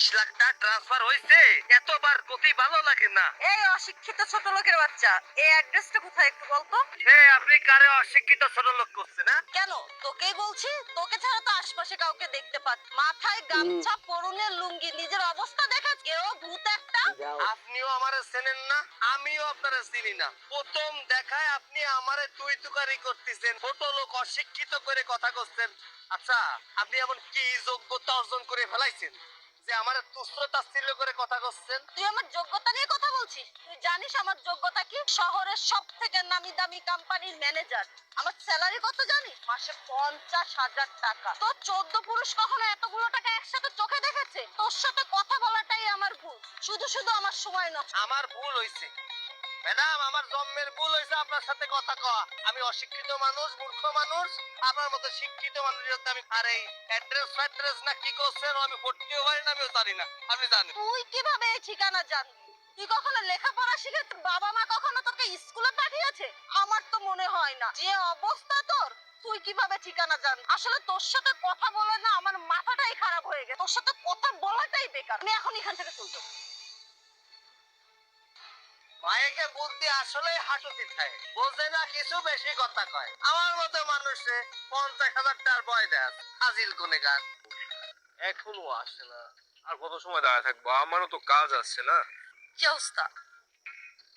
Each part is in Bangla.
20 লাখ টাকা ট্রান্সফার হয়েছে, এতবার কতি ভালো লাগে না। এই অশিক্ষিত ছোট লোকের বাচ্চা, এই অ্যাড্রেসটা কোথায় একটু বলতো? সে আপনি কারে অশিক্ষিত ছোট লোক করছে না? কেন, তোকেই বলছি। তোকে ছাড়া তো আশপাশে কাউকে দেখতে পাচ্ছি। মাথায় গামছা, পরনে লুঙ্গি, নিজের অবস্থা দেখা কেউ ভূত একটা। আপনিও আমারে চেনেন না, আমিও আপনারে চিনি না। প্রথম দেখায় আপনি আমারে তুই তুকারি করতেছেন, ছোট লোক অশিক্ষিত করে কথা করছেন। আচ্ছা, আপনি এমন কি যোগ্যতা অর্জন করে ফেলাইছেন যে আমারে তুচ্ছ তাচ্ছিল্য করে কথা করছেন? তুই আমার যোগ্যতা নিয়ে কথা বলছিস? তুই জানিস আমার যোগ্যতা কি? শহরের সব থেকে নামি দামি কোম্পানির ম্যানেজার। আমার স্যালারি কত জানিস? মাসে 50,000 টাকা। তোর 14 পুরুষ কখনো এতগুলো টাকা একসাথে চোখে দেখেছে? তোর সাথে কথা বলাটাই আমার ভুল। শুধু শুধু আমার সময় নষ্ট। আমার ভুল হইছে ম্যাডাম, আমার জন্মের ভুল হয়েছে আপনার সাথে কথা কওয়া। আমি অশিক্ষিত মানুষ, মূর্খ মানুষ। আপনার মতো শিক্ষিত মানুষের সাথে আমি আর এই অ্যাড্রেস না কি করছেন আমি ভর্তিও পারি না, আমিও জানি না। আপনি জানেন? তুই কিভাবে এই ঠিকানা জানবি? তুই কখনো লেখাপড়া শিখে তোর বাবা মা কখনো তোকে স্কুলে পাঠিয়েছে? আমার তো মনে হয় না। যে অবস্থা তোর, তুই কিভাবে ঠিকানা জানবি? আসলে তোর সাথে কথা বলে না আমার মাথাটাই খারাপ হয়ে গেছে। তোর সাথে কথা বলাটাই বেকার। আমি এখন এখান থেকে চলে যাবো। মায়েকে বুদ্ধি আসলে হাঁটু পিঠায় বোঝে না, কিছু বেশি কথা কয়। আমার মতো মানুষে 50,000 টাকার ভয় দেয়, হাজিল কোনে গান। এখনো আসে না, আর কত সময় দাঁড়ায় থাকবো? আমারও তো কাজ আছে না। কি অবস্থা?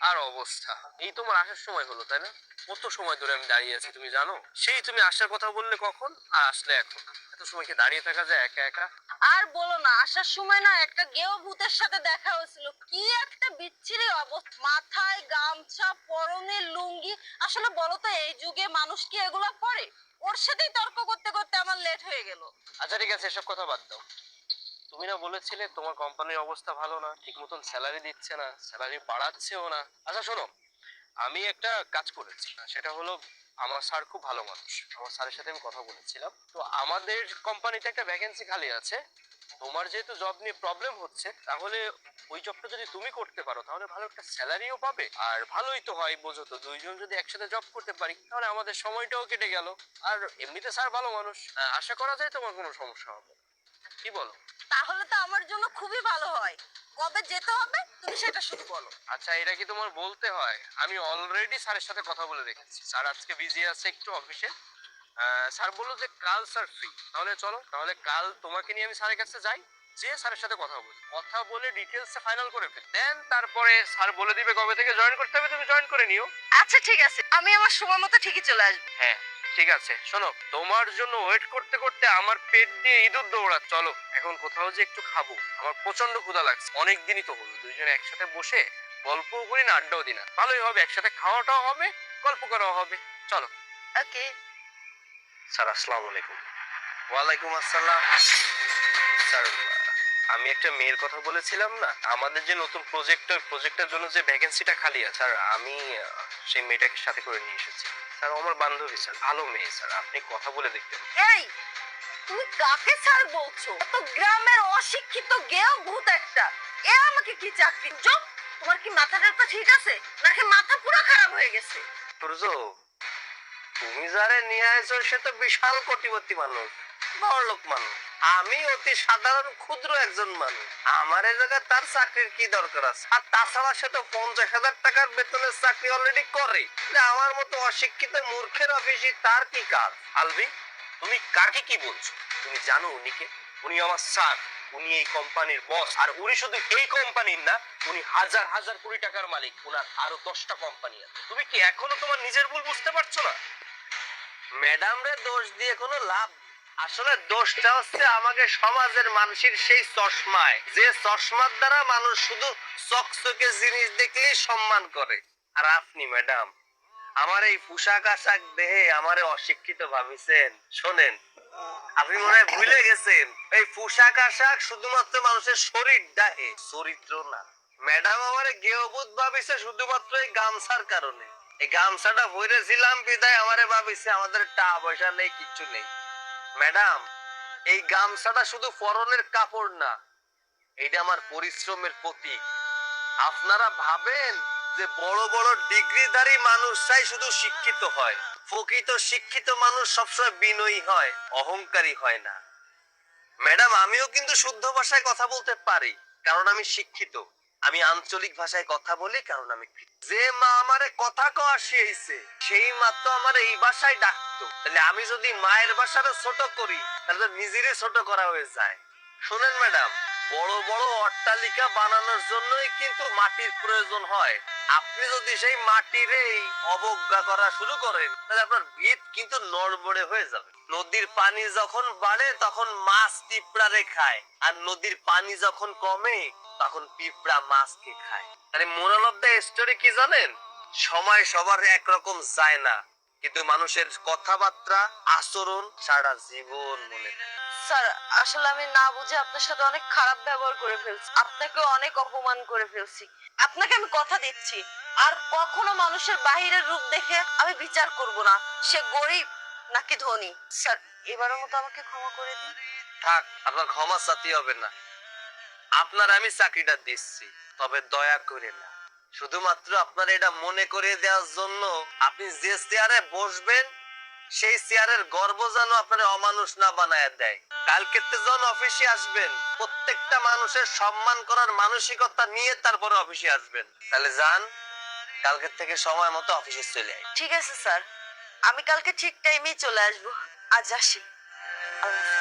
আর অবস্থা, এই তোমার আসার সময় হলো তাই না? কত সময় ধরে আমি দাঁড়িয়ে আছি তুমি জানো? সেই তুমি আসার কথা বললে কখন, আর আসলে এখন। এত সময় কি দাঁড়িয়ে থাকা যায় একা একা? আর বলো না, আসার সময় না একটা গেও ভূতের সাথে দেখা হয়েছিল। কি একটা বিচ্ছিরি অবস্থা। মাথায় গামছা, পরনে লুঙ্গি। আসলে বলো তো, এই যুগে মানুষ কি এগুলা পরে? ওর সাথেই তর্ক করতে করতে আমার লেট হয়ে গেল। আচ্ছা ঠিক আছে, এসব কথা বাদ দাও। তুমি না বলেছিলে তোমার কোম্পানির অবস্থা ভালো না, ঠিক মতন স্যালারি দিচ্ছে না, স্যালারি বাড়াচ্ছেও না। আচ্ছা শোনো, আমি একটা কাজ করেছি, সেটা হলো আমার স্যার খুব ভালো মানুষ, আমার স্যারের সাথে আমি কথা বলেছিলাম। তো আমাদের কোম্পানিতে একটা ভ্যাকেন্সি খালি আছে। তোমার যেহেতু জব নিয়ে প্রবলেম হচ্ছে, তাহলে ওই জবটা যদি তুমি করতে পারো তাহলে ভালো একটা স্যালারিও পাবে। আর ভালোই তো হয়, বোঝো তো, দুইজন যদি একসাথে জব করতে পারি তাহলে আমাদের সময়টাও কেটে গেল। আর এমনিতে স্যার ভালো মানুষ, আশা করা যায় তোমার কোনো সমস্যা হবে না। কি বলো? তাহলে তো আমার জন্য খুবই ভালো হয়। কবে যেতে হবে তুমি সেটা শুধু বলো। আচ্ছা, এটা কি তোমার বলতে হয়? আমি অলরেডি স্যারের সাথে কথা বলে রেখেছি, স্যার আজকে বিজি আছে একটু অফিসে। স্যার বললো যে কাল স্যার ফ্রি। তাহলে চলো, তাহলে কাল তোমাকে নিয়ে আমি স্যারের কাছে যাই, যে স্যারের সাথে কথা বলে ডিটেলসে ফাইনাল করে ফেল। দেন তারপরে স্যার বলে দিবে কবে থেকে জয়েন করতে হবে, তুমি জয়েন করে নিও। আচ্ছা ঠিক আছে, আমি আমার সময় মতো ঠিকই চলে আসবো। হ্যাঁ ঠিক আছে। শোনো, তোমার জন্য ওয়েট করতে করতে আমার পেট দিয়ে ইঁদুর দৌড়া। চলো এখন কোথাও যে একটু খাবো, আমার প্রচন্ড ক্ষুধা লাগছে। অনেক দিনই তো হলো দুইজনে একসাথে বসে গল্পও করি না, আড্ডাও দিই না। ভালোই হবে, একসাথে খাওয়াটাও হবে, গল্প করাও হবে। চলো। ওকে। স্যার আসসালামু আলাইকুম। ওয়ালাইকুম আসসালাম। স্যার, আমি একটা মেয়ের কথা বলেছিলাম না, আমাদের যে নতুন প্রজেক্টের জন্য যে ভ্যাকেন্সিটা খালি আছে, স্যার আমি সেই মেয়েটাকে সাথে করে নিয়ে এসেছি। স্যার আমার বান্ধবী, স্যার ভালো মেয়ে, স্যার আপনি কথা বলে দেখতে পারেন। এই, তুমি কাকে স্যার বলছো? তো গ্রামের অশিক্ষিত গেও ভূত একটা। এ আমাকে কি চাকরি জব? তোমার কি মাথাটা ঠিক আছে নাকি মাথা পুরো খারাপ হয়ে গেছে? সূর্য, তুমি যারে নিয়ে আসছো সে তো বিশাল কোটিপতি মানুষ, বড়লোক মানুষ। আমি অতি সাধারণ ক্ষুদ্র একজন মানুষ। আমার এই জায়গায় তার চাকরির কি দরকার আছে? আর তাছাড়া সে তো 50,000 টাকার বেতনের চাকরি অলরেডি করে। আমার মতো অশিক্ষিত মূর্খের অফিসে তার কি কাজ? আলবি, তুমি কাকে কি বলছো? তুমি জানো উনিকে? উনি আমার স্যার, উনি এই কোম্পানির বস। আর উনি শুধু এই কোম্পানির না, উনি হাজার হাজার কোটি টাকার মালিক। উনার আরো 10টা কোম্পানি আছে। তুমি কি এখনো তোমার নিজের ভুল বুঝতে পারছো না? ম্যাডাম রে দোষ দিয়ে কোনো লাভ নেই। আসলে দোষটা হচ্ছে আমাকে সমাজের মানুষের সেই চশমায়, যে চশমার দ্বারা মানুষ শুধু চকচকে জিনিস দেখলেই সম্মান করে। আর আপনি ম্যাডাম আমার এই পোশাক আশাক দেহে আমারে অশিক্ষিত ভাবিছেন। শোনেন, আপনি মনে হয় ভুলে গেছেন এই পোশাক আশাক শুধুমাত্র মানুষের শরীর দেহে, চরিত্র না। ম্যাডাম আমারে গেয়বুত ভাবিছে শুধুমাত্র এই গামছার কারণে। এই গামছাটা পরেছিলাম বিদায় আমারে ভাবিছে আমাদের টাকা পয়সা নেই, কিচ্ছু নেই। ম্যাডাম, এই গামছাটা শুধু পরনের কাপড় না, এটা আমার পরিশ্রমের প্রতীক। আপনারা ভাবেন যে বড় বড় ডিগ্রিধারী মানুষ চাই শুধু শিক্ষিত হয়। প্রকৃত শিক্ষিত মানুষ সবসময় বিনয়ী হয়, অহংকারী হয় না। ম্যাডাম আমিও কিন্তু শুদ্ধ ভাষায় কথা বলতে পারি, কারণ আমি শিক্ষিত। আমি আঞ্চলিক ভাষায় কথা বলি, কারণ আমি যে মা আমারে কথা কওয়া শিখাইছে সেই মা তো আমার এই ভাষায় ডাকতো। তাহলে আমি যদি মায়ের ভাষাটা ছোট করি তাহলে তো নিজেরে ছোট করা হয়ে যায়। শুনেন ম্যাডাম, বড় বড় অট্টালিকা বানানোর জন্যই কিন্তু মাটির প্রয়োজন হয়। আপনি যদি সেই মাটিরেই অবজ্ঞা করা শুরু করেন তাহলে আপনার ভিত কিন্তু নড়বড়ে হয়ে যাবে। নদীর পানি যখন বাড়ে তখন মাছ পিঁপড়ারে খায়, আর নদীর পানি যখন কমে তখন পিঁপড়া মাছকে খায়। তাহলে মোরাল অফ দ্য স্টোরি কি জানেন? সময় সবার একরকম যায় না, কিন্তু মানুষের কথাবার্তা আচরণ সারা জীবন মনে থাকে। স্যার আসলে আমি না বুঝে আপনার সাথে অনেক খারাপ ব্যবহার করে ফেলছি, আপনাকে অনেক অপমান করে ফেলছি। আপনাকে আমি কথা দিচ্ছি আর কখনো মানুষের বাহিরের রূপ দেখে আমি বিচার করব না, সে গরিব নাকি ধনী। স্যার এবারের মতো আমাকে ক্ষমা করে দিন। থাক, আপনার ক্ষমা চাইতে হবে না। আপনার আমি চাকরিটা দিচ্ছি, তবে দয়া করে না। শুধুমাত্র আপনার এটা মনে করে দেওয়ার জন্য আপনি যে চেয়ারে বসবেন সেই চেয়ারের গর্ব যেন আপনার অমানুষ না বানায় দেয়। কালকে যখন অফিসে আসবেন প্রত্যেকটা মানুষের সম্মান করার মানসিকতা নিয়ে তারপরে অফিসে আসবেন। তাহলে যান, কালকে থেকে সময় মতো অফিসে চলে আয়। ঠিক আছে স্যার, আমি কালকে ঠিক টাইমেই চলে আসবো। আজ আসি। আল্লাহ হাফেজ।